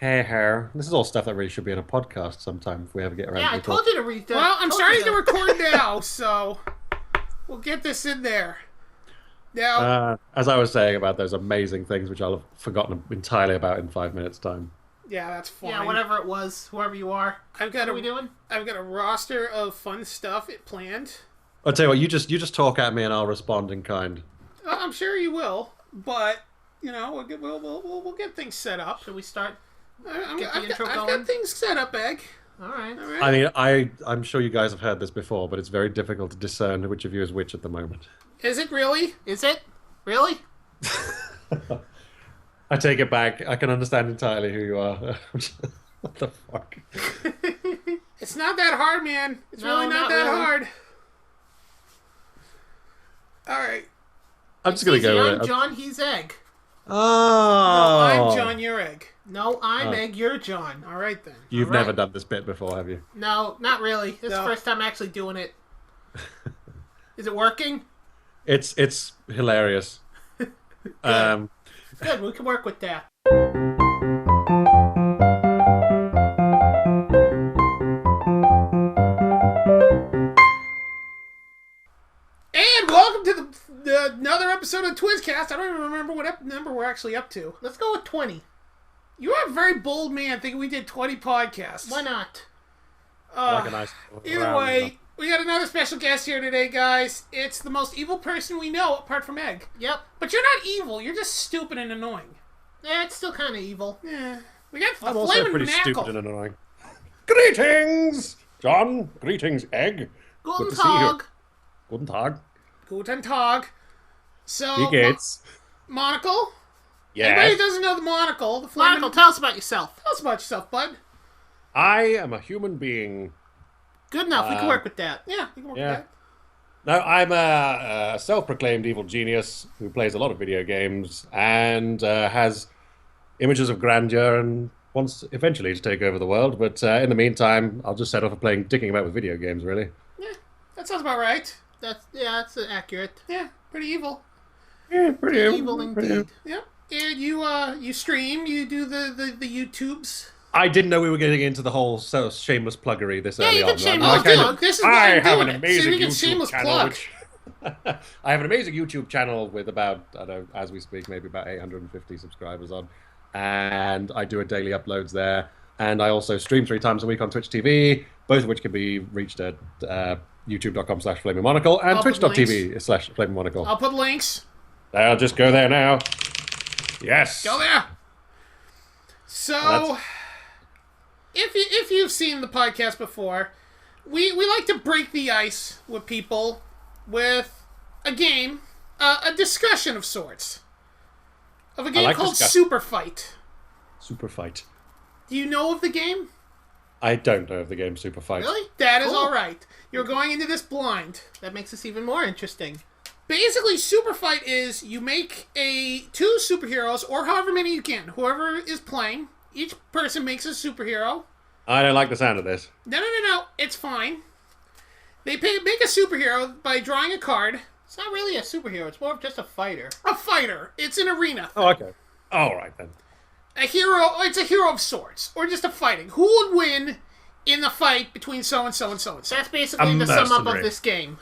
Hey, hair. This is all stuff that really should be in a podcast sometime if we ever get around Yeah, to I it. told you to read that. Well, I'm starting to record now, so we'll get this in there. Now, As I was saying about those amazing things, which I'll have forgotten entirely about in 5 minutes' time. yeah, that's fine. Yeah, whatever it was, whoever you are. I've got What are we doing? I've got a roster of fun stuff planned. I'll tell you what, you just talk at me and I'll respond in kind. I'm sure you will, but we'll get things set up. Should we start? I've going? got things set up, Egg. All right. All right. I mean, I'm sure you guys have heard this before, but it's very difficult to discern which of you is which at the moment. Is it really? Is it? Really? I take it back. I can understand entirely who you are. What the fuck? It's not that hard, man. It's No, really not not that really. hard. All right. I'm just going to Easy, go I'm with it. John, he's Egg. Oh. I'm John. You're Egg. No, I'm Oh. Egg, you're John. All right then. You've All right. never done this bit before, have you? No, not really. This is No. the first time actually doing it. Is it working? It's hilarious. Good, we can work with that. And welcome to another episode of Twinz-cast. I don't even remember what number we're actually up to. Let's go with 20. You are a very bold man thinking we did 20 podcasts. Why not? like a nice Either round way, we got another special guest here today, guys. It's the most evil person we know, apart from Egg. Yep. But you're not evil. You're just stupid and annoying. Yeah, it's still kind of evil. Yeah. We got I'm the also flaming pretty Monocle. stupid and annoying. Greetings, John. Greetings, Egg. Guten Good to see you. Tag. Guten Tag. Guten Tag. So, Wie geht's? Monocle? Anybody who Yes. doesn't know the Monocle, the flaming... Monocle, tell us about yourself. Tell us about yourself, bud. I am a human being. Good enough, we can work with that. Yeah, you can work Yeah. with that. No, I'm a self-proclaimed evil genius who plays a lot of video games and has images of grandeur and wants eventually to take over the world. But in the meantime, I'll just set off playing, dicking about with video games, really. Yeah, that sounds about right. That's accurate. Yeah, pretty evil. Yeah, pretty Evil pretty indeed. Yep. And you stream, you do the YouTubes. I didn't know we were getting into the whole shameless pluggery this Yeah, early you on. can shameless I kind plug. of- This is why I I'm have doing an it. amazing So we can YouTube shameless channel. plug. Which... I have an amazing YouTube channel with about, I don't know, as we speak, maybe about 850 subscribers on. And I do a daily uploads there. And I also stream 3 times a week on Twitch TV, both of which can be reached at youtube.com/flamingmonocle and I'll put twitch.tv/flamingmonocle. I'll put links. I'll just go there now. Yes. Go there. So, Well, if you've seen the podcast before, we like to break the ice with people with a game, a discussion of sorts, of a game like called discuss- Super Fight. Super Fight. Do you know of the game? I don't know of the game Super Fight. Really? That is Cool. all right. You're going into this blind. That makes this even more interesting. Basically, Super Fight is you make two superheroes, or however many you can. Whoever is playing, each person makes a superhero. I don't like the sound of this. No. It's fine. They make a superhero by drawing a card. It's not really a superhero, it's more of just a fighter. A fighter. It's an arena. Oh, okay. All right, then. A hero. It's a hero of sorts, or just a fighting. Who would win in the fight between so and so and so and so? That's basically A the sum up of mercenary. this game.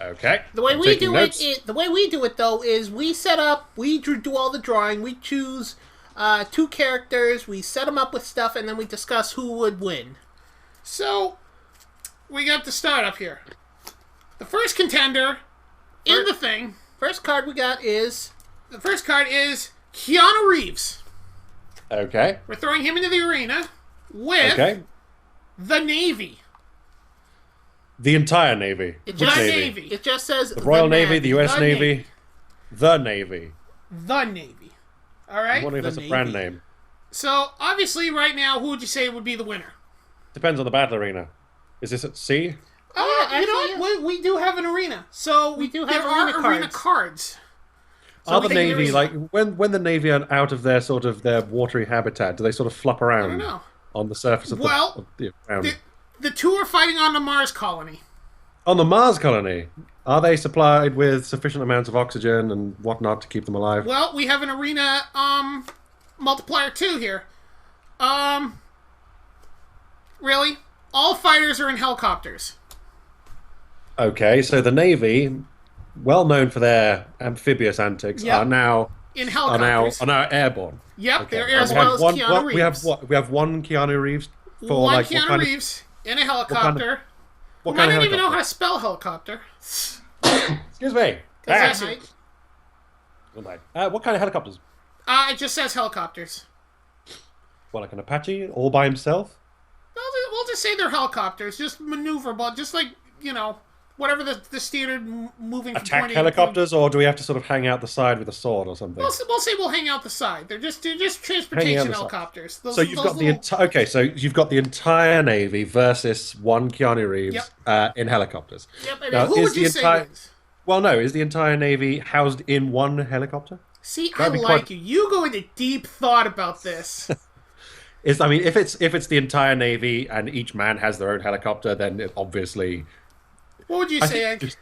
Okay. The way I'm we taking do notes. the way we do it though is we set up, we do all the drawing, we choose 2 characters, we set them up with stuff, and then we discuss who would win. So, we got the start up here. The first contender in the thing. First card we got is The first card is Keanu Reeves. Okay. We're throwing him into the arena with Okay. the Navy. The entire Navy. It Which just- Navy? it just says The Royal Navy, the US The Navy, Navy. the Navy. The Navy. All right? I'm wondering if The that's a brand Navy. name. So, obviously, right now, who would you say would be the winner? Depends on the battle arena. Is this at sea? Oh, Yeah, you know actually, what? We do have an arena. So, We do there have are arena arena cards. cards. Are we the can Navy, use- like, when the Navy are out of their sort of their watery habitat, do they sort of flop around I don't know. on the surface of Well, of the ground? The two are fighting on the Mars colony. On the Mars colony, are they supplied with sufficient amounts of oxygen and whatnot to keep them alive? Well, we have an arena multiplier 2 here. Really? All fighters are in helicopters. Okay, so the Navy, well known for their amphibious antics, Yep. are now In helicopters. are now airborne. Yep, Okay. they're And as we well have as one, Keanu what- Reeves. we have one Keanu Reeves for One like Keanu what kind Reeves in a helicopter. what who kind might of not even know how helicopter? to spell helicopter. Excuse me. That's Ah. right. What kind of helicopters? It just says helicopters. What, like an Apache all by himself? We'll just say they're helicopters, just maneuverable, just like, whatever the standard moving from Attack point A to helicopters, or do we have to sort of hang out the side with a sword or something? We'll say we'll hang out the side. They're just Hanging out transportation the side. helicopters. Those, So you've those got the little- entire so you've got the entire Navy versus one Keanu Reeves in helicopters. Yep, and Now, who is would the you say entire- wins? Well, no, is the entire Navy housed in one helicopter? See, I That'd be like quite- you. You go into deep thought about this. If it's the entire Navy and each man has their own helicopter, then it obviously What would you I say, think Ed? just-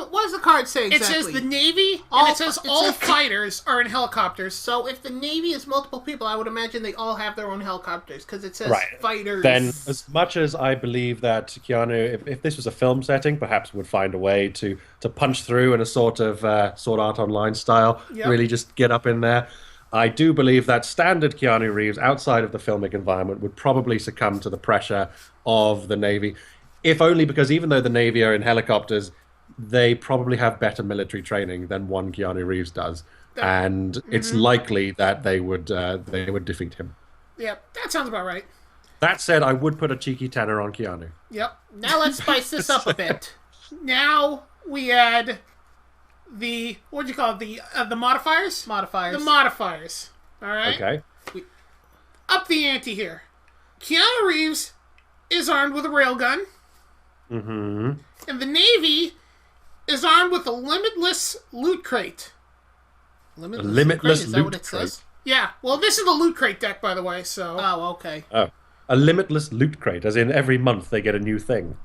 What does the card say It exactly? says the Navy, All- and it says it all says- fighters are in helicopters. So if the Navy is multiple people, I would imagine they all have their own helicopters because it says Right. fighters. then, as much as I believe that Keanu, if this was a film setting, perhaps would find a way to punch through in a sort of Sword Art Online style, Yep. really just get up in there. I do believe that standard Keanu Reeves, outside of the filmic environment, would probably succumb to the pressure of the Navy, if only because even though the Navy are in helicopters, they probably have better military training than one Keanu Reeves does, and it's likely that they would defeat him. Yep, that sounds about right. That said, I would put a cheeky tenner on Keanu. Yep. Now let's spice this up a bit. Now we add the what'd you call it? The modifiers. Modifiers. The modifiers. All right. Okay. Up the ante here. Keanu Reeves is armed with a railgun, Mm-hmm. and the Navy is armed with a limitless loot crate. Limitless Is that what loot it says? Yeah. Well, this is the loot crate deck, by the way. So Oh, okay. Oh, a limitless loot crate, as in every month they get a new thing.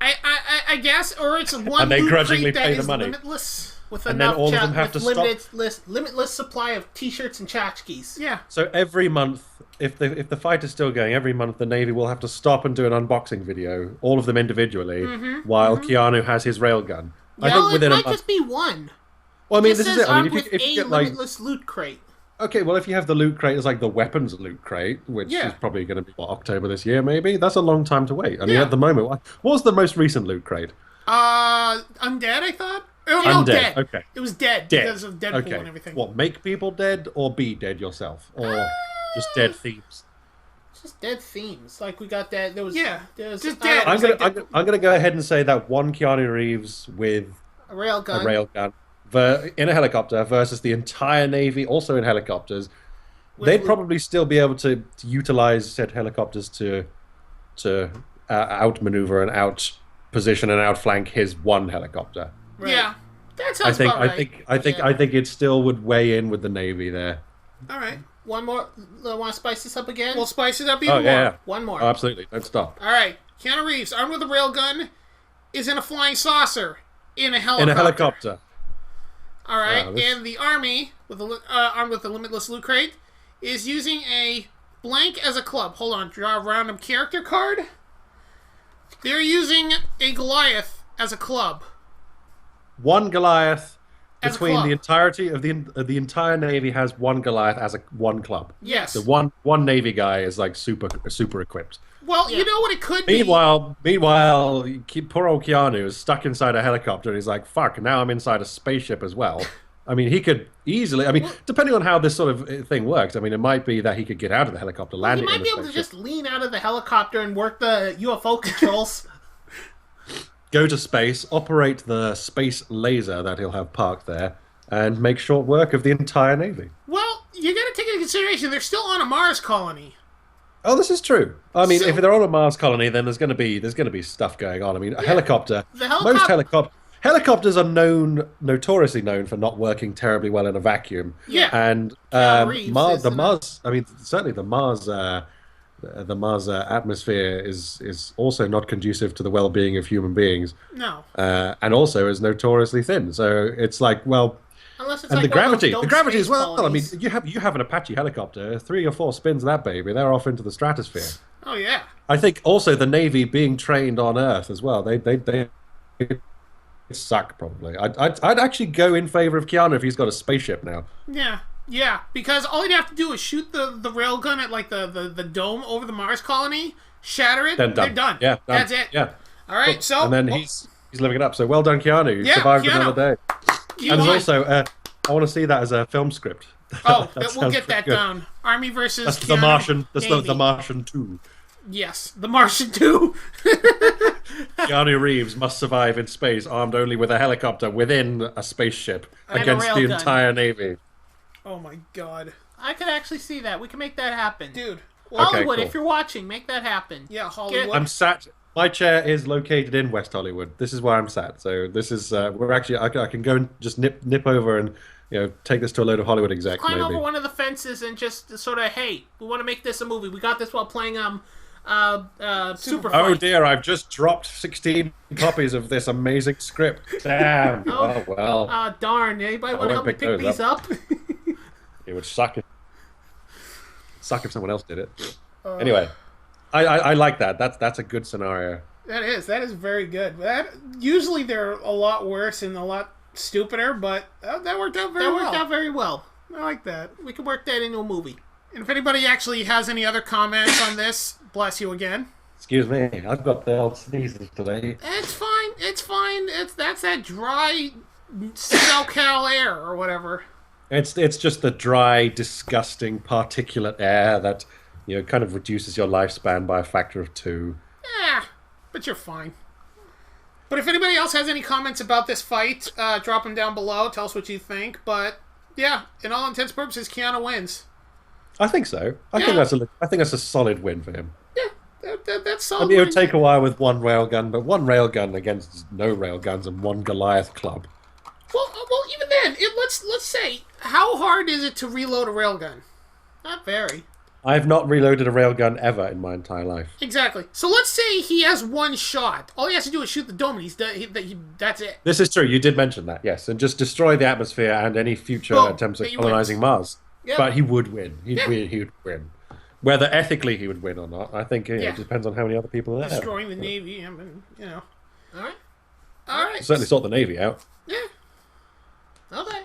I guess, or it's one And they loot grudgingly crate that pay the is money. limitless. With And then enough all of them chat- have with to stop. limitless supply of T-shirts and tchotchkes. Yeah. So every month, if the fight is still going, every month the Navy will have to stop and do an unboxing video, all of them individually, while Keanu has his railgun. I Well, think it within a might month. just be one. Well, I mean, It this is says it. I armed mean, with if you a get like, limitless loot crate. okay, well, if you have the loot crate as like the weapons loot crate, which Yeah. is probably going to be October this year, maybe that's a long time to wait. I mean, Yeah. at the moment, what was the most recent loot crate? Undead, I thought. Oh, no, Undead, dead. okay. It was dead, Dead. because of Deadpool Okay. and everything. What, make people dead or be dead yourself? Or just dead themes? It's just dead themes. Like we got that. There was There was just dead. I'm It's gonna, like I'm gonna go ahead and say that one Keanu Reeves with a railgun. a railgun in a helicopter versus the entire Navy also in helicopters. They'd loot. probably still be able to utilize said helicopters to outmaneuver and out position and outflank his one helicopter. Right. Yeah, that sounds about right. Yeah. I think it still would weigh in with the Navy there. All right. One more. Want to spice this up again? We'll spice it up even Oh yeah, more. yeah. One more. Oh, absolutely. Don't stop. All right. Keanu Reeves, armed with a railgun, is in a flying saucer in a helicopter. In a helicopter. All right. Wow, this- And the army, armed with a limitless loot crate, is using a blank as a club. Hold on. Draw a random character card. They're using a Goliath as a club. One Goliath As a between club. the entirety of the entire Navy has one Goliath as one club. Yes. The one Navy guy is like super equipped. Well, Yeah. you know what it could be. Meanwhile, poor old Keanu is stuck inside a helicopter. And he's like, "Fuck! Now I'm inside a spaceship as well." I mean, he could easily. I mean, depending on how this sort of thing works, I mean, it might be that he could get out of the helicopter, land You it in might the be able to spaceship, just lean out of the helicopter and work the UFO controls. go to space, operate the space laser that he'll have parked there, and make short work of the entire Navy. Well, you got to take into consideration they're still on a Mars colony. Oh, this is true. I mean, So- if they're on a Mars colony, then there's going to be stuff going on. I mean, a helicopter. The Most helicopters are notoriously known for not working terribly well in a vacuum. Yeah. And Reeves Mars, the isn't it? Mars. I mean, certainly the Mars atmosphere is also not conducive to the well-being of human beings, No. and also is notoriously thin. So it's like, well, Unless it's And like the one of those gravity, dope the gravity space as well. colonies. I mean, you have an Apache helicopter, 3 or 4 spins of that baby, they're off into the stratosphere. Oh yeah. I think also the Navy being trained on Earth as well. They suck probably. I'd actually go in favor of Keanu if he's got a spaceship now. Yeah, because all you'd have to do is shoot the railgun at like the dome over the Mars colony, shatter it, Then done. they're done. Yeah, done. That's it. Yeah. All right, so And then he's living it up. So well done, Keanu. You Yeah, survived Keanu. another day. you And won. there's also I want to see that as a film script. we'll sounds get that pretty good. down. Army versus That's Keanu, the Martian. That's Navy. the Martian 2. Yes, the Martian too. Keanu Reeves must survive in space, armed only with a helicopter within a spaceship And a against the railgun. entire Navy. Oh my god, I could actually see that. We can make that happen. dude. Hollywood, cool. if you're watching, make that happen. Yeah, Hollywood. I'm sat. My chair is located in West Hollywood. This is where I'm sat. So this is we're actually. I can go and just nip over and take this to a load of Hollywood execs. Climb maybe. over one of the fences and just sort of, hey, we want to make this a movie. We got this while playing Super Fight. Oh dear! I've just dropped 16 copies of this amazing script. Damn. Oh well. Darn. Anybody want to help me pick pick those these up? It would suck if someone else did it. Anyway, I like that. That's a good scenario. That is very good. Usually they're a lot worse and a lot stupider, but that worked out very That well. worked out very well. I like that. We can work that into a movie. And if anybody actually has any other comments on this, bless you again. Excuse me, I've got the old sneezes today. It's fine. It's fine. That's that dry SoCal air or whatever. It's just the dry, disgusting particulate air that kind of reduces your lifespan by a factor of 2. Yeah, but you're fine. But if anybody else has any comments about this fight, drop them down below. Tell us what you think. But yeah, in all intents and purposes, Keanu wins. I think so. I think that's a solid win for him. Yeah, that's solid. I mean, it would take a while with one railgun, but one railgun against no railguns and one Goliath club. Well, even then, let's say, how hard is it to reload a railgun? Not very. I've not reloaded a railgun ever in my entire life. Exactly. So let's say he has one shot. All he has to do is shoot the dome, and that's it. This is true. You did mention that, yes, and just destroy the atmosphere and any future Boom. attempts at He colonizing Mars. Yep. But he would win. He would win. Whether ethically he would win or not, I think it depends on how many other people are there. Destroying the Navy, I mean, All right. All right. Certainly sort the Navy out. Yeah. Okay.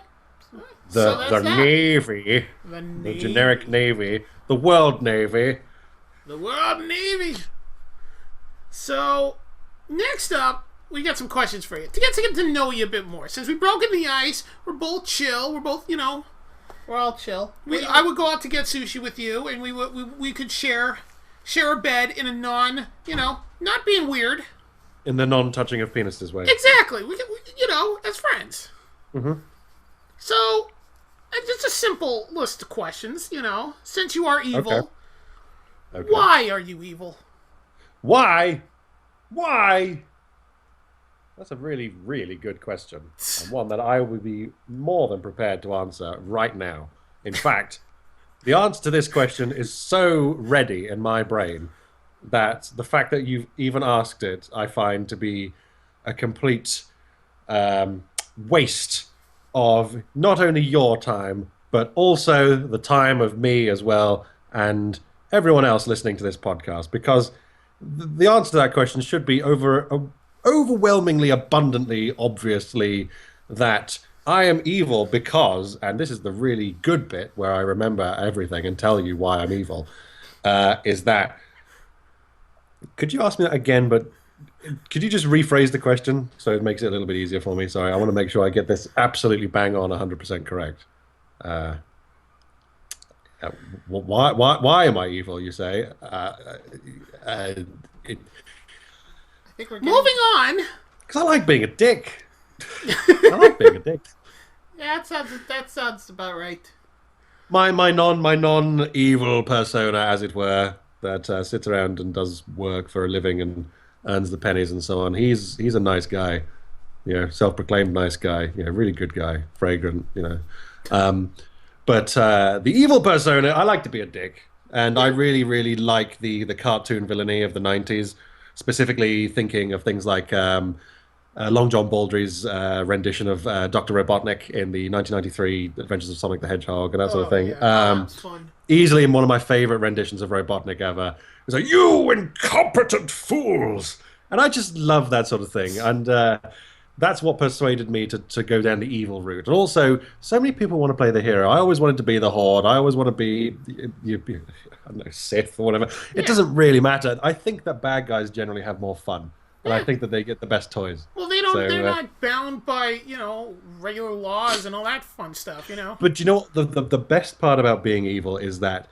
So that's The that. Navy, The the generic Navy, the World Navy. The World Navy. So, next up, we got some questions for you. To get to know you a bit more. Since we've broken the ice, we're both chill. We're both, We're all chill. I would go out to get sushi with you, and we could share a bed in a not being weird. In the non-touching of penises way. Exactly. We as friends. Mm-hmm. So, just a simple list of questions, Since you are evil, Okay. why are you evil? Why? That's a really, really good question. And one that I would be more than prepared to answer right now. In fact, the answer to this question is so ready in my brain that the fact that you've even asked it, I find to be a complete waste of not only your time, but also the time of me as well, and everyone else listening to this podcast, because the answer to that question should be overwhelmingly, abundantly, obviously, that I am evil because, and this is the really good bit where I remember everything and tell you why I'm evil, is that, could you ask me that again, but could you just rephrase the question so it makes it a little bit easier for me? Sorry, I want to make sure I get this absolutely bang on 100% correct. Why am I evil, you say? I think we're Moving on. Because I like being a dick. I like being a dick. Yeah, that sounds about right. My non-evil persona, as it were, that sits around and does work for a living and earns the pennies and so on. He's a nice guy, self-proclaimed nice guy, really good guy, fragrant, But the evil persona, I like to be a dick, and I really, really like the cartoon villainy of the 90s. Specifically thinking of things like Long John Baldry's rendition of Dr. Robotnik in the 1993 Adventures of Sonic the Hedgehog and that sort of thing. Yeah. That's fun. Easily one of my favorite renditions of Robotnik ever. It's like, you incompetent fools! And I just love that sort of thing. And that's what persuaded me to go down the evil route. And also, so many people want to play the hero. I always wanted to be the Horde. I always want to be, I don't know, Sith or whatever. It doesn't really matter. I think that bad guys generally have more fun. And I think that they get the best toys. Well, they don't. So, they're not bound by regular laws and all that fun stuff. But you know what? The best part about being evil is that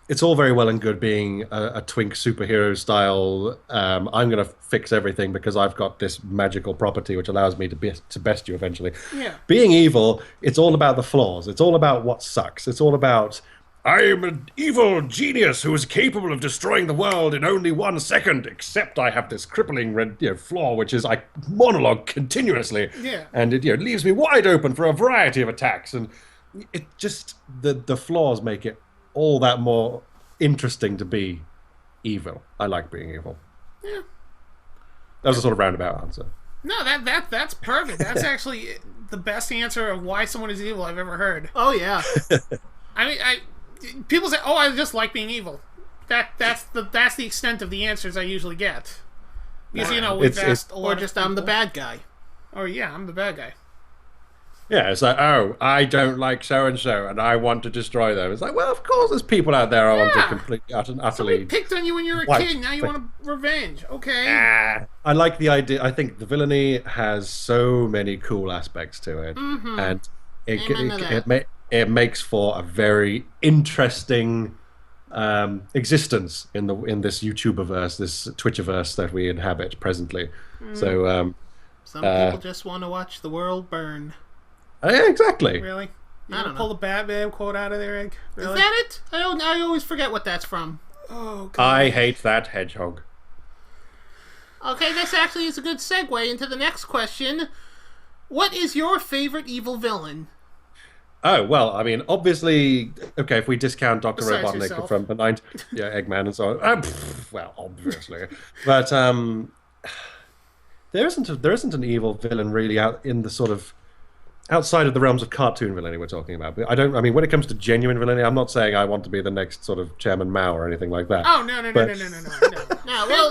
it's all very well and good being a twink superhero style. I'm going to fix everything because I've got this magical property which allows me to best you eventually. Yeah. Being evil, it's all about the flaws. It's all about what sucks. It's all about, I am an evil genius who is capable of destroying the world in only 1 second, except I have this crippling flaw, which is I monologue continuously. Yeah. And it leaves me wide open for a variety of attacks. And it just, the flaws make it all that more interesting to be evil. I like being evil. Yeah. That was a sort of roundabout answer. No, that's perfect. That's actually the best answer of why someone is evil I've ever heard. Oh yeah. I mean, people say, "Oh, I just like being evil." That's the extent of the answers I usually get. Because we've asked a lot. Or just I'm the bad guy. Or yeah, I'm the bad guy. Yeah, it's like, oh, I don't like so and so, and I want to destroy them. It's like, well, of course, there's people out there I want to completely, utterly. Somebody picked on you when you were a kid. Now you want revenge. Okay. I like the idea. I think the villainy has so many cool aspects to it, and it makes for a very interesting existence in this YouTuberverse, this Twitchiverse that we inhabit presently. So some people just want to watch the world burn. Yeah, exactly. Really? You want to pull the Batman quote out of there, Egg? Really? Is that it? I always forget what that's from. Oh, God. I hate that hedgehog. Okay, this actually is a good segue into the next question. What is your favorite evil villain? Oh, well, I mean, obviously, okay, if we discount Dr. Besides Robotnik yourself. from the Eggman and so on. Well, obviously. But there isn't an evil villain really out in the sort of outside of the realms of cartoon villainy we're talking about. But I mean, when it comes to genuine villainy, I'm not saying I want to be the next sort of Chairman Mao or anything like that. Oh, no. No, well,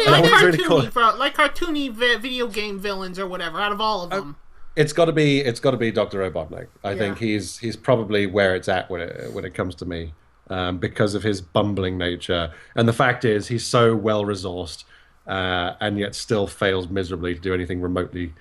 like cartoony video game villains or whatever. Out of all of them, it's got to be Dr. Robotnik. I think he's probably where it's at when it comes to me, because of his bumbling nature, and the fact is he's so well resourced, and yet still fails miserably to do anything remotely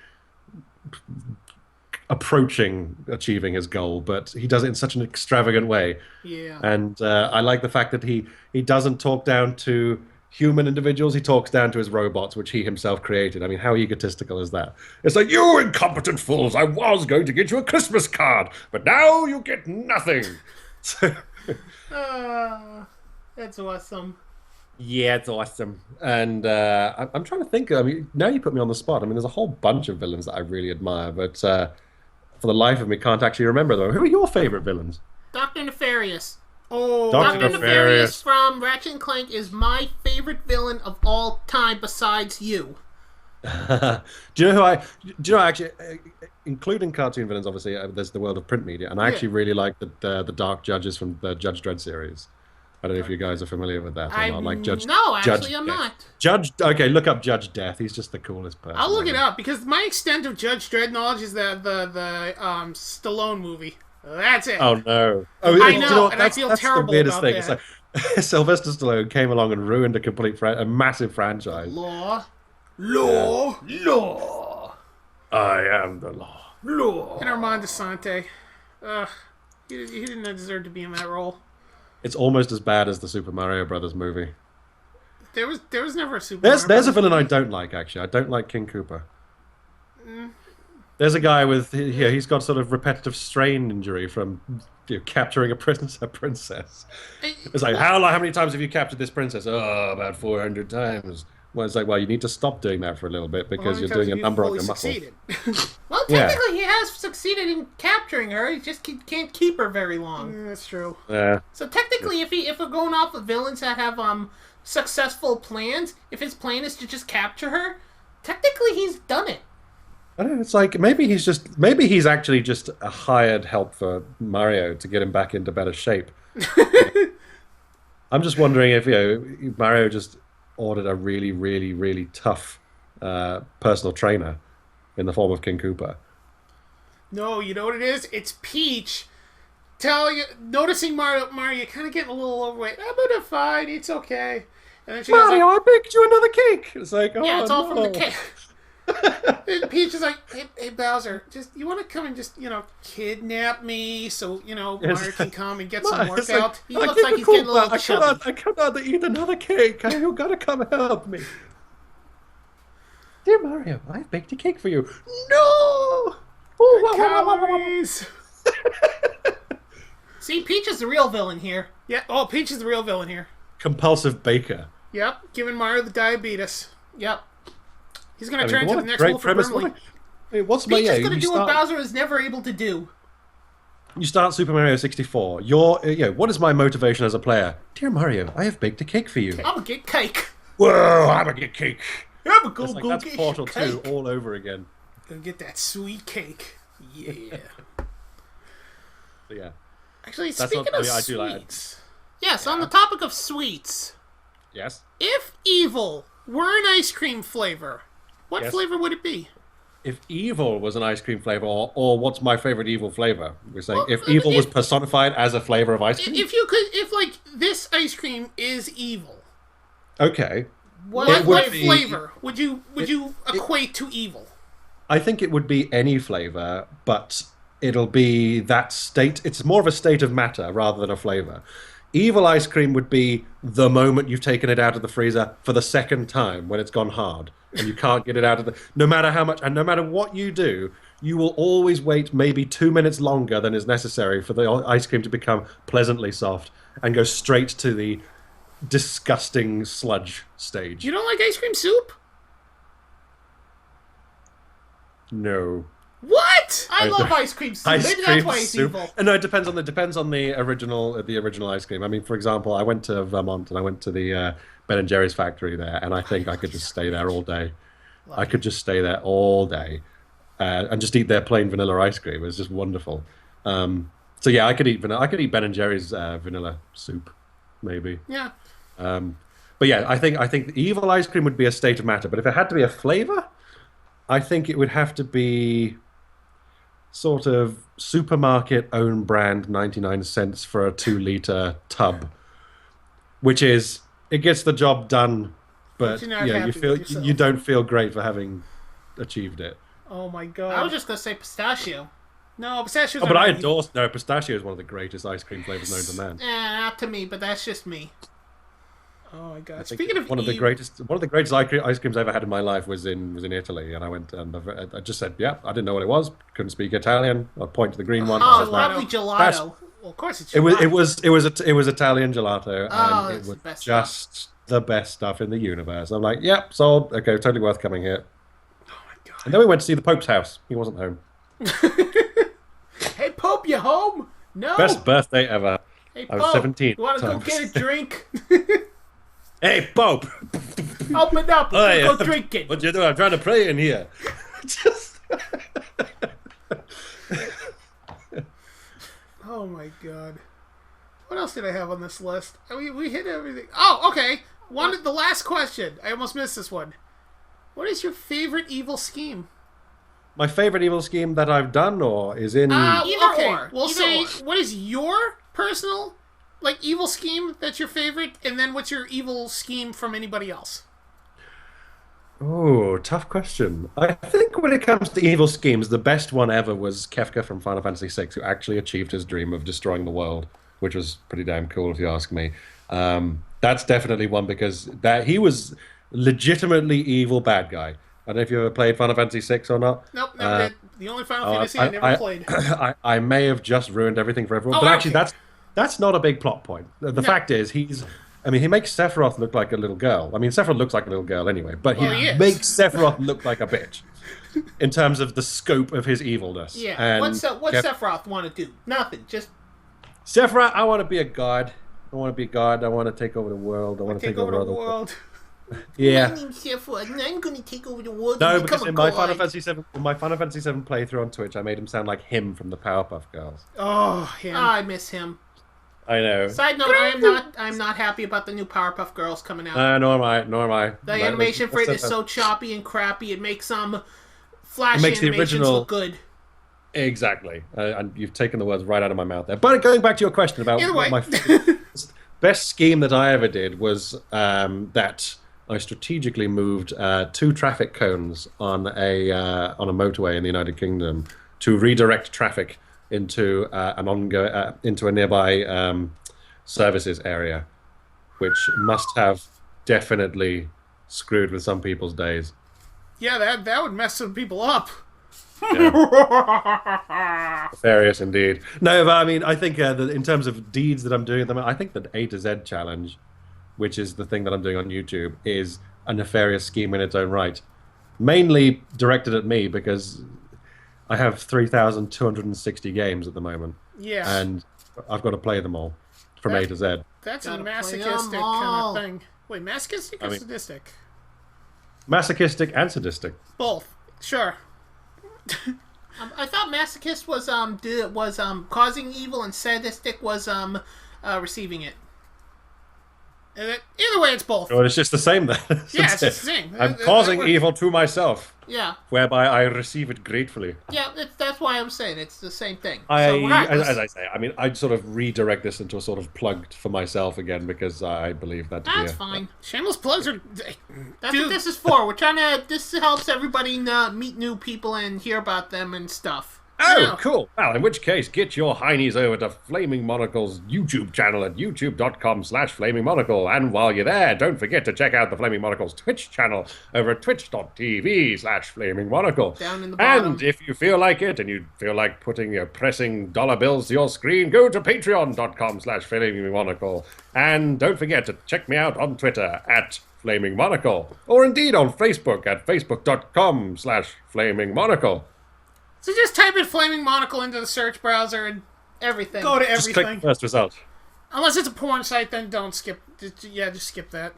approaching achieving his goal, but he does it in such an extravagant way. Yeah. And I like the fact that he doesn't talk down to human individuals, he talks down to his robots, which he himself created. I mean, how egotistical is that? It's like, you incompetent fools, I was going to get you a Christmas card, but now you get nothing. That's awesome. Yeah, it's awesome. And I'm trying to think, I mean, now you put me on the spot. I mean, there's a whole bunch of villains that I really admire, but for the life of me, can't actually remember them. Who are your favorite villains? Dr. Nefarious. Oh, Dr. Nefarious from Ratchet and Clank is my favorite villain of all time besides you. Do you know actually, including cartoon villains, obviously, there's the world of print media, and I actually really like the Dark Judges from the Judge Dredd series. I don't know if you guys are familiar with that or not. Like Judge. No, actually, Judge I'm Death. not. Okay, look up Judge Death. He's just the coolest person. I'll look it up because my extent of Judge Dredd knowledge is the Stallone movie. That's it. Oh no! I know, do you know what? and I feel terrible the weirdest about thing. that. It's like Sylvester Stallone came along and ruined a massive franchise. Law. I am the law. And Armand Desante. He didn't deserve to be in that role. It's almost as bad as the Super Mario Brothers movie. There was never a Super There's Mario a villain movie. I don't like, actually. I don't like King Koopa. There's a guy with he's got sort of repetitive strain injury from capturing a princess. It's like, how many times have you captured this princess? Oh, about 400 times. Well, it's like, well, you need to stop doing that for a little bit because you're doing a number on your muscle. Well, technically, he has succeeded in capturing her. He just can't keep her very long. That's true. Yeah. So technically, if we're going off of villains that have successful plans, if his plan is to just capture her, Technically, he's done it. I don't know, it's like maybe he's actually just a hired help for Mario to get him back into better shape. I'm just wondering if Mario just ordered a really, really, really tough personal trainer in the form of King Koopa. No, you know what it is? It's Peach. Noticing Mario kind of getting a little overweight. I'm gonna fine. It's okay. And then she goes Mario, like, I baked you another cake. It's like, oh, Yeah, it's all no. from the cake. and Peach is like, hey Bowser, you want to come and just kidnap me so Mario can come and get some It's workout. He looks like he's getting a little chubby. I cannot eat another cake. You gotta come help me. Dear Mario, I've baked a cake for you. No! Calories. See, Peach is the real villain here. Yeah. Oh, Peach is the real villain here. Compulsive baker. Yep. Giving Mario the diabetes. Yep. He's gonna turn into what the a next great Wolf of premise. Brimley. What's Peach my is going to do what Bowser is never able to do. You start Super Mario 64. What is my motivation as a player? Dear Mario, I have baked a cake for you. I'm going to get cake. Whoa, I'm gonna get cake. I'm going It's to like go that's get Portal cake. 2 all over again. Gonna get that sweet cake. Yeah. But yeah. Actually, That's speaking not- of I do like it. sweets, Yes, on the topic of sweets, Yes. if evil were an ice cream flavor, what Yes. flavor would it be? If evil was an ice cream flavor, or what's my favorite evil flavor? We're saying Well, if evil was if- personified as a flavor of ice cream. If like this ice cream is evil, Okay. what It would what be- flavor would you equate to evil? I think it would be any flavor, but it'll be that state. It's more of a state of matter rather than a flavor. Evil ice cream would be the moment you've taken it out of the freezer for the second time when it's gone hard and you can't get it out of the. No matter how much and no matter what you do, you will always wait maybe 2 minutes longer than is necessary for the ice cream to become pleasantly soft and go straight to the disgusting sludge stage. You don't like ice cream soup? No. What? I love ice cream soup. Ice Maybe cream that's why it's soup. evil. And no, it depends on the original ice cream. I mean, for example, I went to Vermont and I went to the Ben and Jerry's factory there, and I think I could just stay there all day. I could just stay there all day and just eat their plain vanilla ice cream. It was just wonderful. So yeah, I could eat Ben and Jerry's vanilla soup, maybe. Yeah. But yeah, I think the evil ice cream would be a state of matter. But if it had to be a flavor, I think it would have to be sort of supermarket own brand 99 cents for a 2-liter tub, which is it gets the job done, but you're not yeah, happy with yourself. you don't feel great for having achieved it. Oh my god. I was just going to say pistachio. No, pistachios. Oh, but are I not evil. endorse pistachio is one of the greatest ice cream flavors known to man. Not to me, but that's just me. Oh my god. I think Speaking of one of the evil, greatest ice creams I ever had in my life was in Italy, and I went and I just said, yeah, I didn't know what it was, couldn't speak Italian. I point to the green one. Oh, Says, "Wow." probably gelato. That's- well, of course it's It was gelato. it was Italian gelato, Oh, and it that's was the best just the best stuff in the universe. I'm like, yep, sold. Okay, totally worth coming here. Oh my god. And then we went to see the Pope's house. He wasn't home. Hey, Pope, you home? No. Best birthday ever. Hey, I was Pope, 17 You want to go times. get a drink? Hey, Pope! Open up. Oh, Let's yeah. go drinking. What you doing? I'm trying to pray in here. Just- Oh my god. What else did I have on this list? We hit everything. Oh, okay. The last question. I almost missed this one. What is your favorite evil scheme? My favorite evil scheme that I've done or is in... Either okay, or. we'll Either say, or. what is your personal, evil scheme that's your favorite, and then what's your evil scheme from anybody else? Oh, tough question. I think when it comes to evil schemes, the best one ever was Kefka from Final Fantasy VI, who actually achieved his dream of destroying the world, which was pretty damn cool, if you ask me. That's definitely one because he was legitimately evil bad guy. I don't know if you ever played Final Fantasy VI or not. Nope, never did. The only Final Fantasy I never played. I may have just ruined everything for everyone, Oh, but actually okay. that's not a big plot point. The fact is, he makes Sephiroth look like a little girl. I mean, Sephiroth looks like a little girl anyway, but Well, he he is. makes Sephiroth look like a bitch in terms of the scope of his evilness. Yeah. And What's Kef- Sephiroth want to do? Nothing. Just Sephiroth, I want to be a god. I want to be a god. I want to take over the world. I want to take over the other world. Yeah. My name's Sephiroth, and I'm gonna take over the world No, and because become a in my god. Final Fantasy VII playthrough on Twitch, I made him sound like him from the Powerpuff Girls. Oh, him. I miss him. I know. Side note, I'm not happy about the new Powerpuff Girls coming out. Nor am I. The animation for it is so choppy and crappy. It makes flash makes the animations original- look good. Exactly. And you've taken the words right out of my mouth there. But going back to your question about Either way. my best scheme that I ever did was that I strategically moved 2 traffic cones on a motorway in the United Kingdom to redirect traffic into into a nearby services area, which must have definitely screwed with some people's days. Yeah, that would mess some people up. Nefarious indeed. No, but I mean, I think that in terms of deeds that I'm doing at the moment, I think the A to Z challenge, which is the thing that I'm doing on YouTube, is a nefarious scheme in its own right. Mainly directed at me because I have 3,260 games at the moment. Yeah. And I've got to play them all from A to Z. That's a Gotta play 'em masochistic all. kind of thing. Wait, masochistic or sadistic? Masochistic and sadistic. Both. Sure. I thought masochist was causing evil and sadistic was receiving it. Either way, it's both. Well, it's just the same then. Yeah, it's just the same. I'm That causing works. evil to myself, Yeah, whereby I receive it gratefully. yeah. That's why I'm saying it's the same thing. As regardless- I say, I mean, I'd sort of redirect this into a sort of plug for myself again because I believe that to That's be fine. Shameless plugs are... That's Dude. what this is for. We're trying to. This helps everybody meet new people and hear about them and stuff. Oh, Yeah. cool. Well, in which case, get your heinies over to Flaming Monocle's YouTube channel at youtube.com/Flaming Monocle. And while you're there, don't forget to check out the Flaming Monocle's Twitch channel over at twitch.tv/Flaming Monocle. Down in the bottom. And if you feel like it and you feel like putting your pressing dollar bills to your screen, go to patreon.com/Flaming Monocle. And don't forget to check me out on Twitter at Flaming Monocle, or indeed on Facebook at facebook.com/Flaming Monocle. So just type in Flaming Monocle into the search browser and Everything. go to Just click the everything. first result. Unless it's a porn site, then don't skip. Just skip that.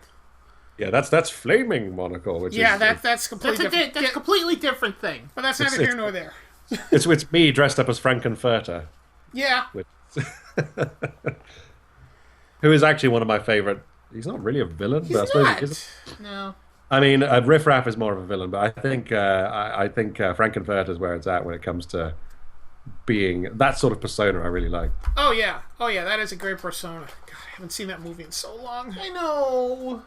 Yeah, that's Flaming Monocle, which Yeah, is that's completely different. That's a completely different thing. But that's neither here nor there. it's me dressed up as Frankenfurter, Yeah. who is actually one of my favorite. He's not really a villain, but I He's suppose not. he is. No. I mean, Riff Raff is more of a villain, but I think Frankenfurter is where it's at when it comes to being that sort of persona. I really like. Oh, yeah. Oh, yeah, that is a great persona. God, I haven't seen that movie in so long. I know.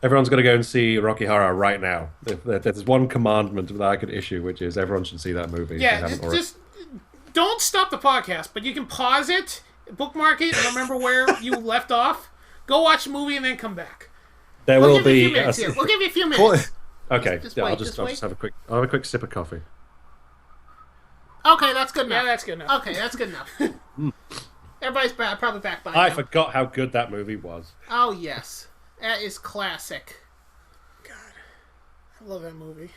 Everyone's got to go and see Rocky Horror right now. If there's one commandment that I could issue, which is everyone should see that movie. if they Yeah, haven't already. just don't stop the podcast, but you can pause it, bookmark it, and remember where you left off. Go watch the movie and then come back. There We'll will give you a be. few minutes here. We'll give you a few minutes. Okay, Just yeah, wait, I'll just I'll wait. have a quick sip of coffee. Okay, that's good Yeah, enough. that's good enough. Okay, that's good enough. Everybody's probably back by I now. forgot how good that movie was. Oh, yes. That is classic. God, I love that movie.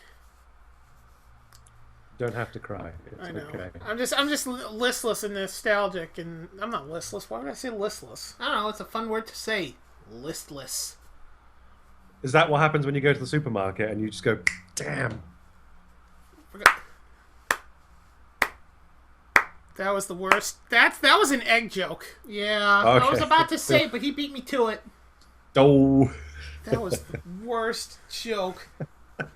Don't have to cry. It's I know. okay. I'm just listless and nostalgic, and I'm not listless. Why would I say listless? I don't know, it's a fun word to say. Listless. Is that what happens when you go to the supermarket and you just go, damn? That was the worst. That was an egg joke. Yeah, I was Okay. about to say, but he beat me to it. Oh. That was the worst joke.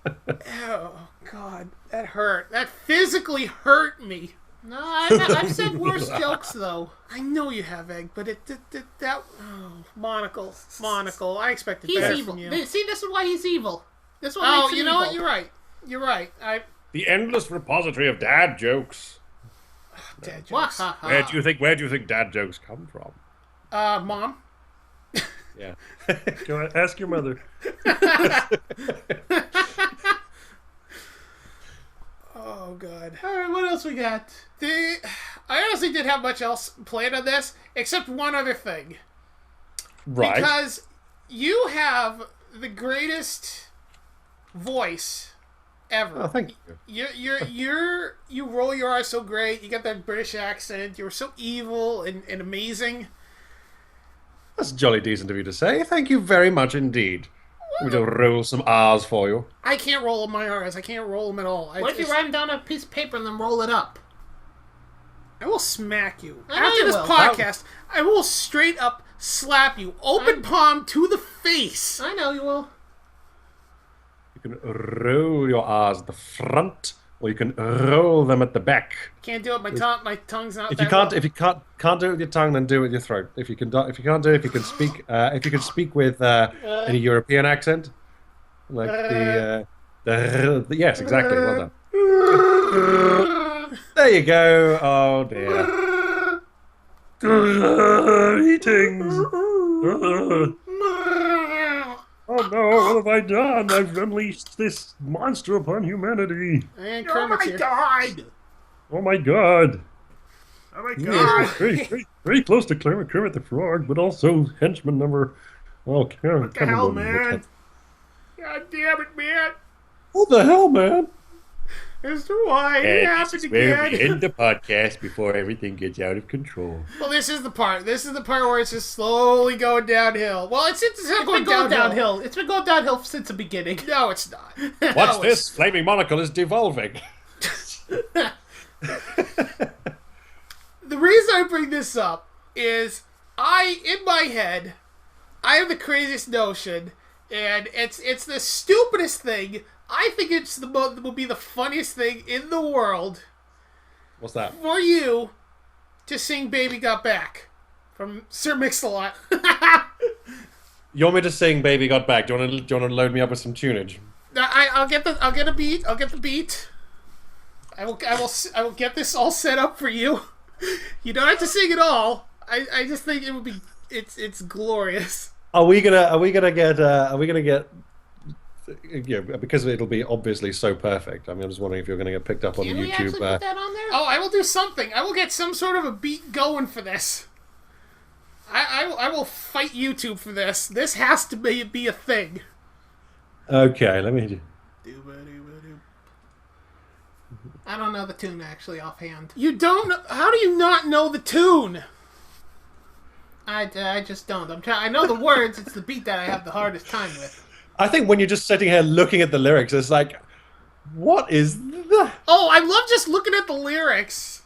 Oh God, that hurt. That physically hurt me. No, I've said worse jokes, though. I know you have egg, but that monocle. I expected He's better evil. from you. See, this is why he's evil. This is what Oh, makes him you know evil. what? You're right. The endless repository of dad jokes. Dad jokes. Wahaha. Where do you think dad jokes come from? Mom. Yeah. Go ahead, ask your mother. Oh God. All right, what else we got? I honestly didn't have much else planned on this, except one other thing. Right. Because you have the greatest voice ever. Oh, thank you. You roll your eyes so great. You got that British accent. You're so evil and amazing. That's jolly decent of you to say. Thank you very much indeed. Let me just roll some R's for you. I can't roll my R's. I can't roll them at all. What if you write them down on a piece of paper and then roll it up? I will smack you. I know After you this will. podcast, I will straight up slap you. Open palm to the face. I know you will. You can roll your R's at the front, or you can roll them at the back. Can't do it. My tongue's not. If you can't do it with your tongue, then do it with your throat. If you can't do it, if you can speak with any European accent, like the yes, exactly. Well done. There you go. Oh dear. Eatings. Oh no, what have I done? I've unleashed this monster upon humanity. And Oh Kermit's my here. god! Oh my god. Oh my Yeah, very close to Kermit the Frog, but also henchman number... Oh, Kermit. What the hell, man? God damn it, man! What the hell, man? As to why it happened where we again. end the podcast before everything gets out of control. Well, this is the part. This is the part where it's just slowly going downhill. Well, it's not It's going been going downhill. downhill. It's been going downhill since the beginning. No, it's not. Watch No, this, Flaming Monocle is devolving. The reason I bring this up is in my head, I have the craziest notion, and it's the stupidest thing. I think will be the funniest thing in the world What's that? for you to sing "Baby Got Back" from Sir Mix-a-Lot. You want me to sing Baby Got Back? Do you want to load me up with some tunage? I'll get a beat. I'll get the beat. I will get this all set up for you. You don't have to sing it all. I just think it would be it's glorious. Are we gonna get yeah, because it'll be obviously so perfect. I mean, I'm just wondering if you're gonna get picked up on Can we YouTube. actually put that on there? Oh, I will do something. I will get some sort of a beat going for this. I will fight YouTube for this. This has to be a thing. Okay, let me. I don't know the tune actually offhand. You don't know, how do you not know the tune? I just don't. I know the words. It's the beat that I have the hardest time with. I think when you're just sitting here looking at the lyrics, it's like, what is that? Oh, I love just looking at the lyrics.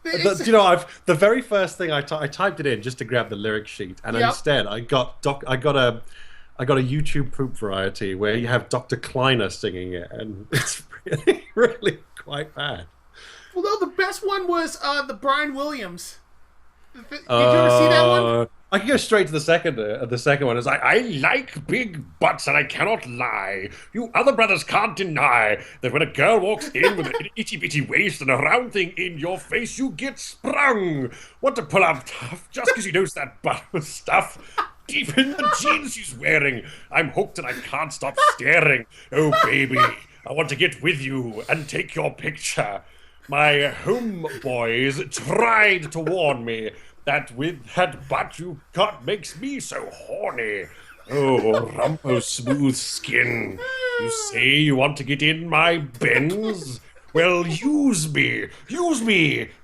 The very first thing I typed it in just to grab the lyric sheet, and Yep. instead I got a YouTube poop variety where you have Dr. Kleiner singing it, and it's really quite bad. Well, no, the best one was the Brian Williams. Did you ever see that one? I can go straight to the second one. It's like, I like big butts and I cannot lie. You other brothers can't deny that when a girl walks in with an itty bitty waist and a round thing in your face, you get sprung. Want to pull up tough just because you knows that butt was stuff. Deep in the jeans she's wearing. I'm hooked and I can't stop staring. Oh baby, I want to get with you and take your picture. My homeboys tried to warn me that with that butt you got makes me so horny. Oh, rumpo smooth skin. You say you want to get in my Benz? Well, use me,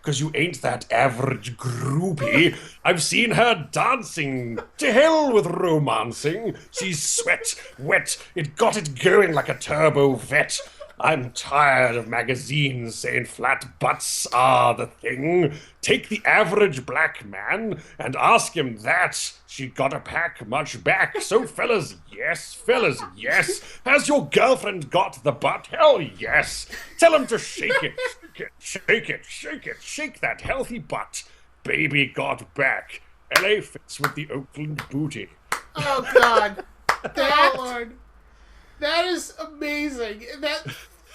'cause you ain't that average groupie. I've seen her dancing. To hell with romancing. She's sweat, wet, it got it going like a turbo vet. I'm tired of magazines saying flat butts are the thing. Take the average black man and ask him that. She got a pack much back. So fellas, yes. Has your girlfriend got the butt? Hell yes. Tell him to shake it. Shake that healthy butt. Baby got back. LA fits with the Oakland booty. Oh God. That is amazing. That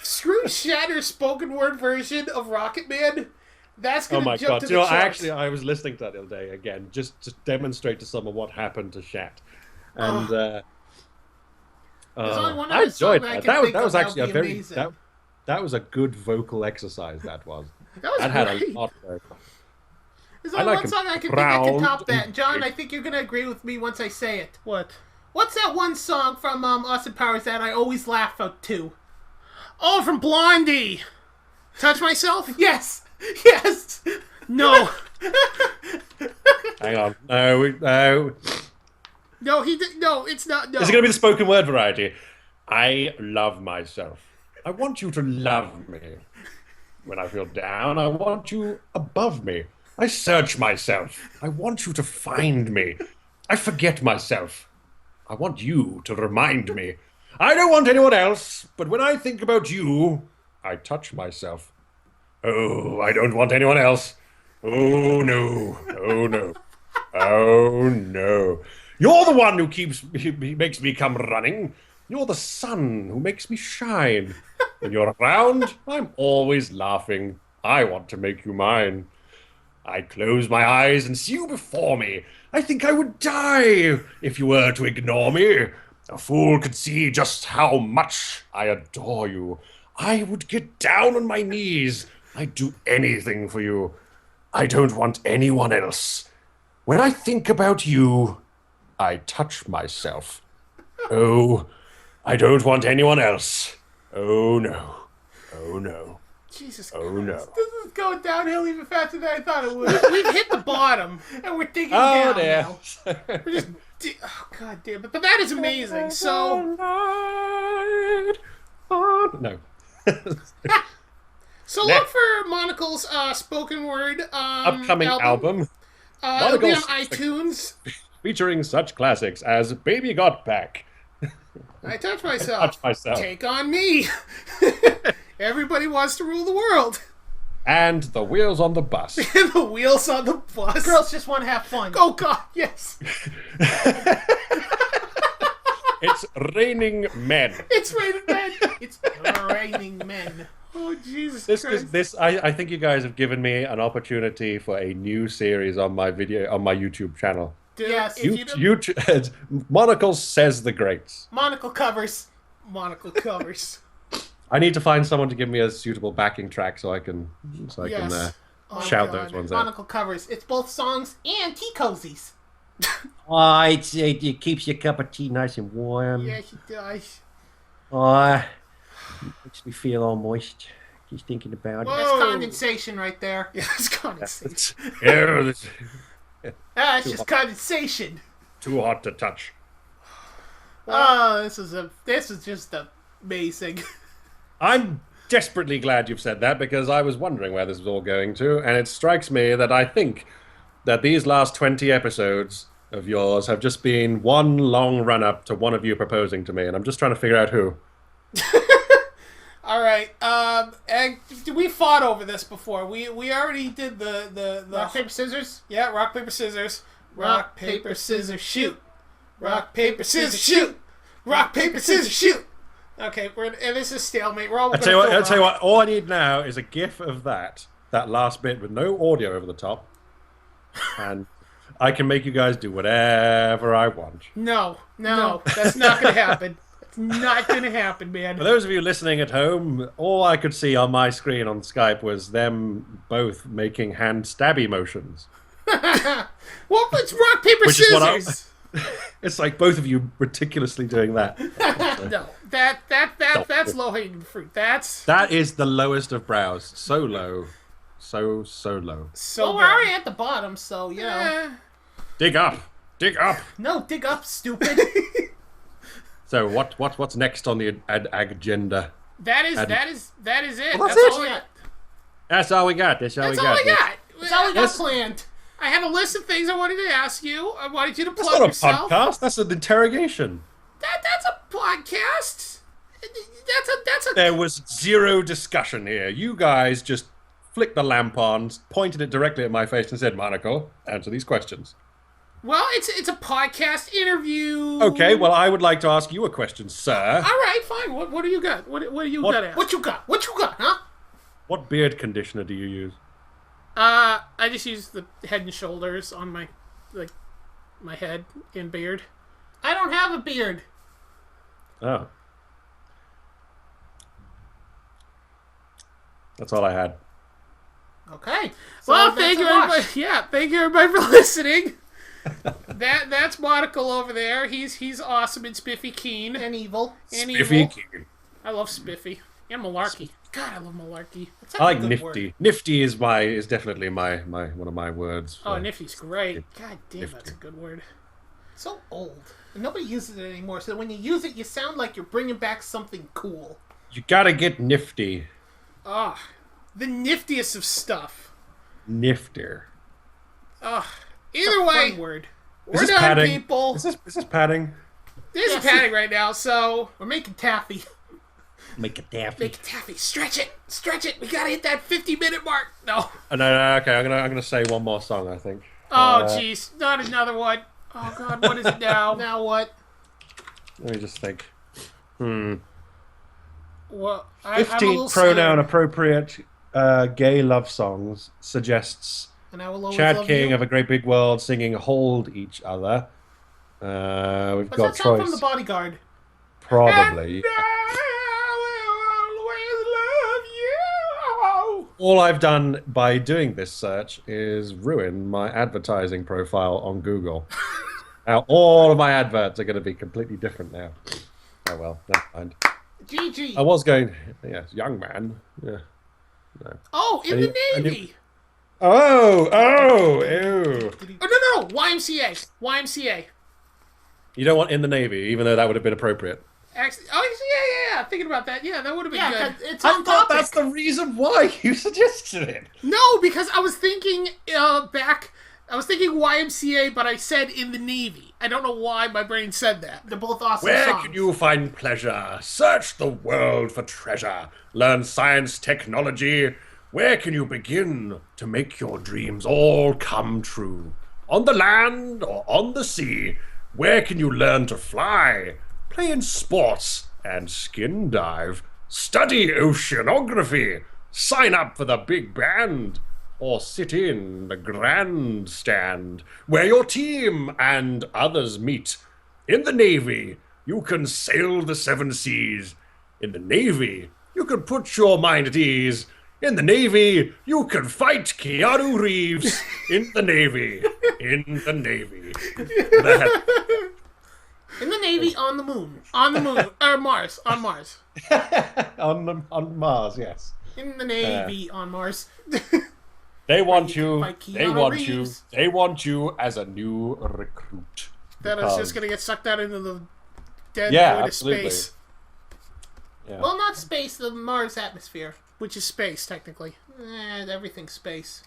Scrooge Shatter's spoken word version of Rocket Man. That's Oh gonna my jump god! to You the know, charts. I was listening to that the other day again, just to demonstrate to someone what happened to Shat, and There's only one I other song enjoyed I that. can think That of was that actually would a be very amazing. that was a good vocal exercise. That was. That was Had great. a lot of. There's I only like one him song I can think that can top brown that. John, I think you're gonna agree with me once I say it. What? What's that one song from Austin Powers that I always laugh at too? Oh, from Blondie. Touch Myself? Yes. Yes. No. Hang on. No. No, he did. No, it's not. No. Is it going to be the spoken word variety? I love myself. I want you to love me. When I feel down, I want you above me. I search myself. I want you to find me. I forget myself. I want you to remind me. I don't want anyone else, but when I think about you, I touch myself. Oh, I don't want anyone else. Oh, no. Oh, no. Oh, no. You're the one who makes me come running. You're the sun who makes me shine. When you're around, I'm always laughing. I want to make you mine. I close my eyes and see you before me. I think I would die if you were to ignore me. A fool could see just how much I adore you. I would get down on my knees. I'd do anything for you. I don't want anyone else. When I think about you, I touch myself. Oh, I don't want anyone else. Oh, no. Oh, no. Jesus Oh, Christ. no. This is going downhill even faster than I thought it would. We've hit the bottom. And we're digging Oh, down dear. now. We're just. Oh, God damn it. But that is amazing. So. No. So look for Monocle's spoken word Upcoming album It'll be on Monocle's- iTunes. featuring such classics as Baby Got Back. I touch myself. Touch myself. Take on me. Everybody wants to rule the world. And The Wheels on the Bus. And the wheels on the bus. Girls just want to have fun. Oh, God, yes. It's Raining Men. It's raining men. It's raining men. Oh, Jesus This Christ. is this. I think you guys have given me an opportunity for a new series on my YouTube channel. Dude, Yes. if you don't- YouTube Monocle says the greats. Monocle covers. Monocle covers. I need to find someone to give me a suitable backing track so I can Yes. Oh, shout God. those ones out. Monocle covers. It's both songs and tea cozies. It keeps your cup of tea nice and warm. Yeah, he does. Makes me feel all moist. Just thinking about it. Whoa. That's condensation right there. Yeah, it's condensation. Yeah, this- It's just condensation. too hot to touch. Oh, this is just amazing. I'm desperately glad you've said that because I was wondering where this was all going to, and it strikes me that I think that these last 20 episodes of yours have just been one long run-up to one of you proposing to me, and I'm just trying to figure out who. All right. And we fought over this before. We already did the Rock, paper, scissors. yeah, rock paper scissors. Rock paper scissors shoot. Rock paper scissors shoot. Rock paper scissors shoot. Okay, and this is stalemate. We're all. I'll tell you what. All I need now is a GIF of that last bit with no audio over the top, and I can make you guys do whatever I want. No, that's not gonna happen. That's not gonna happen, man. For those of you listening at home, all I could see on my screen on Skype was them both making hand stabby motions. Well, it's rock paper Which is what I- scissors. It's like both of you meticulously doing that. No, that's low hanging fruit. That's That is the lowest of brows. So low. So low. so. Well, we're bad. already at the bottom, so, you know. Eh. Dig up. Dig up. No, dig up, stupid. So what's next on the agenda? That is it. Well, that's that's all it. I got. That's all we got. That's all That's we all got. I got. That's all we got Yes. planned. I had a list of things I wanted to ask you. I wanted you to That's plug not a yourself. podcast. That's an interrogation. That's a podcast. That's a. There was zero discussion here. You guys just flicked the lamp on, pointed it directly at my face, and said, "Monocle, answer these questions." Well, it's a podcast interview. Okay. Well, I would like to ask you a question, sir. All right, fine. What do you got? What do you got? At? What you got? What you got, huh? What beard conditioner do you use? I just use the Head and Shoulders on my head and beard. I don't have a beard. Oh. That's all I had. Okay. So Well, that's thank a you, wash. everybody. Yeah, thank you, everybody, for listening. That's Monocle over there. He's awesome and Spiffy Keen And evil. and Spiffy evil. Keen. I love Spiffy and Malarkey. God, I love Malarkey. I like a good nifty. word. Nifty is definitely my one of my words. Oh, for- Nifty's great. God damn, Nifty. that's a good word. So old. And nobody uses it anymore, so when you use it, you sound like you're bringing back something cool. You gotta get nifty. Ah, the niftiest of stuff. Nifter. Either way, Fun word. we're this done, padding? people. Is this padding? There's Yes. a padding right now, so We're making taffy. Make it daffy. make it taffy. Stretch it. We gotta hit that 50-minute mark. No. No, okay. I'm gonna say one more song. I think. Oh, jeez, not another one. Oh God, what is it now? Now what? Let me just think. Well, I'm a 15 little pronoun scared. appropriate gay love songs suggests And I will always Chad love King you. of A Great Big World singing Hold Each Other. We've What's got that song choice. from The Bodyguard? Probably. I will always love you. All I've done by doing this search is ruin my advertising profile on Google. Now all of my adverts are going to be completely different now. Oh well, never mind. GG. I was going, yes, young man. Yeah. Oh, in the Navy. Oh, ew. Oh, no, YMCA. You don't want in the Navy, even though that would have been appropriate. Actually, yeah. Thinking about that, yeah, that would have been Yeah, good. 'cause it's I on thought topic. that's the reason why you suggested it. No, because I was thinking I was thinking YMCA, but I said in the Navy. I don't know why my brain said that. They're both awesome Where songs. can you find pleasure? Search the world for treasure. Learn science, technology. Where can you begin to make your dreams all come true? On the land or on the sea? Where can you learn to fly? Play in sports and skin dive. Study oceanography. Sign up for the big band. Or sit in the grandstand where your team and others meet. In the Navy, you can sail the seven seas. In the Navy, you can put your mind at ease. In the Navy, you can fight Keanu Reeves. In the Navy. In the Navy. In the Navy, on the moon. On the moon. Or Mars. On Mars. on Mars, yes. In the Navy, on Mars. They want you. Fight They Keanu want you. Reeves. They want you as a new recruit. That is Because- just gonna get sucked out into the dead Yeah, void of absolutely. space. Yeah. Well, not space, the Mars atmosphere. Which is space, technically. Everything's space.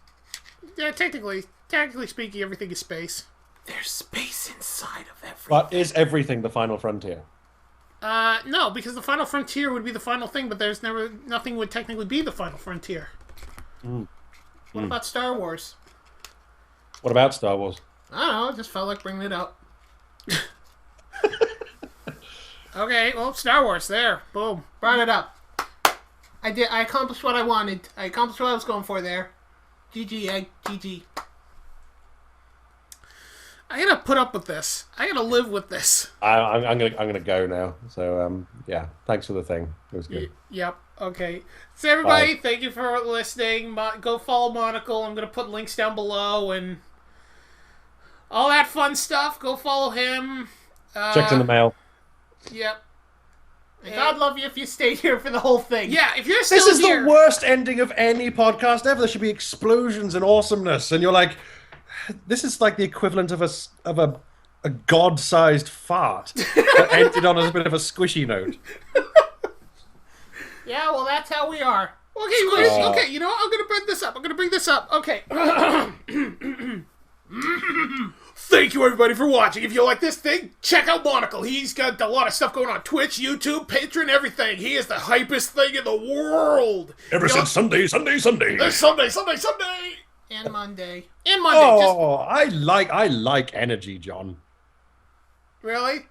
Yeah, technically speaking, everything is space. There's space inside of everything. But is everything the final frontier? No, because the final frontier would be the final thing, but nothing would technically be the final frontier. What about Star Wars? What about Star Wars? I don't know, just felt like bringing it up. Okay, well, Star Wars, there. Boom. Brought it up. I accomplished what I wanted. I accomplished what I was going for there. GG, GG. I gotta put up with this. I gotta live with this. I'm gonna go now. So yeah, thanks for the thing. It was good. Yep. Okay. So everybody, Bye. thank you for listening. Go follow Monocle. I'm gonna put links down below and all that fun stuff. Go follow him. Checked in the mail. Yep. And God love you if you stayed here for the whole thing. Yeah. If you're still This is here, the worst ending of any podcast ever. There should be explosions and awesomeness, and you're like, this is like the equivalent of a god-sized fart that ended on a bit of a squishy note. Yeah, well, that's how we are. Okay, you know what? I'm gonna bring this up. Okay. Thank you, everybody, for watching. If you like this thing, check out Monocle. He's got a lot of stuff going on Twitch, YouTube, Patreon, everything. He is the hypest thing in the world. Ever since Sunday. There's Sunday. And Monday. And Monday. Oh, I like energy, John. Really?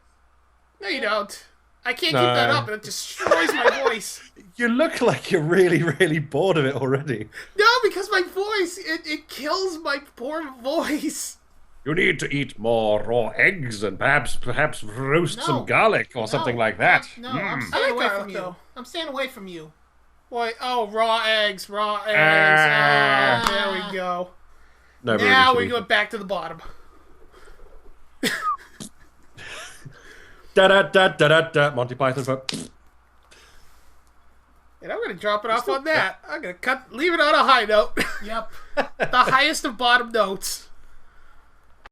No, you don't. I can't No. keep that up. It destroys my voice. You look like you're really, really bored of it already. No, because my voice, it kills my poor voice. You need to eat more raw eggs and perhaps roast No. some garlic or something like that. No, I'm I staying like away garlic, from you. though. I'm staying away from you. Wait, raw eggs. Ah. There we go. No, Now really we go back to the bottom. Da Monty Python. And I'm going to drop it off on that. I'm going to leave it on a high note. Yep. The highest of bottom notes.